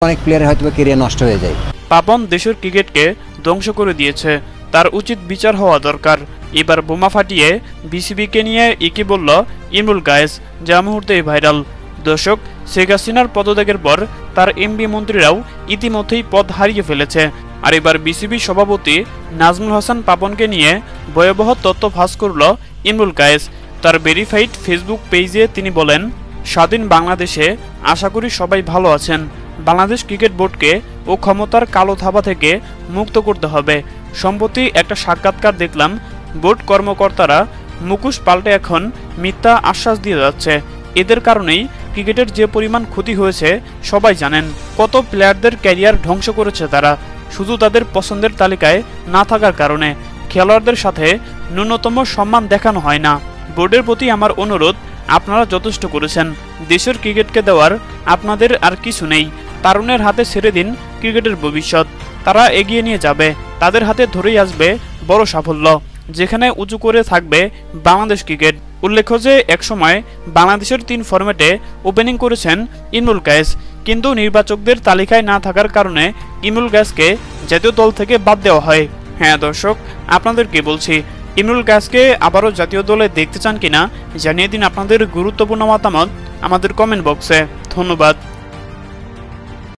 অনেক প্লেয়ারের হয়তো ক্যারিয়ার নষ্ট হয়ে যায়। পাপন দেশের ক্রিকেটকে ধ্বংস করে দিয়েছে, তার উচিত বিচার হওয়া দরকার। এবার বোমা ফাটিয়ে বিসিবিকে নিয়ে একে বলল ইমরুল কায়েস, যা মুহূর্তেই ভাইরাল। দর্শক, শেখ হাসিনার পদত্যাগের পর তার এমপি মন্ত্রীরাও ইতিমধ্যেই পদ হারিয়ে ফেলেছে। আর এবার বিসিবি সভাপতি নাজমুল হাসান পাপনকে নিয়ে ভয়াবহ তথ্য ফাঁস করল ইমরুল কায়েস। তার ভেরিফাইড ফেসবুক পেজে তিনি বলেন, স্বাধীন বাংলাদেশে আশা করি সবাই ভালো আছেন। বাংলাদেশ ক্রিকেট বোর্ডকে ও ক্ষমতার কালো থাবা থেকে মুক্ত করতে হবে। সম্প্রতি একটা সাক্ষাৎকার দেখলাম, বোর্ড কর্মকর্তারা মুখোশ পাল্টে এখন মিথ্যা আশ্বাস দিয়ে যাচ্ছে। এদের কারণেই ক্রিকেটের যে পরিমাণ ক্ষতি হয়েছে সবাই জানেন। কত প্লেয়ারদের ক্যারিয়ার ধ্বংস করেছে তারা, শুধু তাদের পছন্দের তালিকায় না থাকার কারণে। খেলোয়াড়দের সাথে ন্যূনতম সম্মান দেখানো হয় না। বোর্ডের প্রতি আমার অনুরোধ, আপনারা যথেষ্ট করেছেন, দেশের ক্রিকেটকে দেওয়ার আপনাদের আর কিছু নেই। তরুণের হাতে ছেড়ে দিন ক্রিকেটের ভবিষ্যৎ, তারা এগিয়ে নিয়ে যাবে। তাদের হাতে ধরেই আসবে বড় সাফল্য, যেখানে উঁচু করে থাকবে বাংলাদেশ ক্রিকেট। উল্লেখ্য যে একসময় বাংলাদেশের 3 ফরম্যাটে ওপেনিং করেছেন ইমরুল কায়েস, কিন্তু নির্বাচকদের তালিকায় না থাকার কারণে ইমরুল কায়েসকে জাতীয় দল থেকে বাদ দেওয়া হয়। হ্যাঁ দর্শক, আপনাদেরকে বলছি, ইমরুল কায়েসকে আবারও জাতীয় দলে দেখতে চান কিনা জানিয়ে দিন আপনাদের গুরুত্বপূর্ণ মতামত আমাদের কমেন্ট বক্সে। ধন্যবাদ।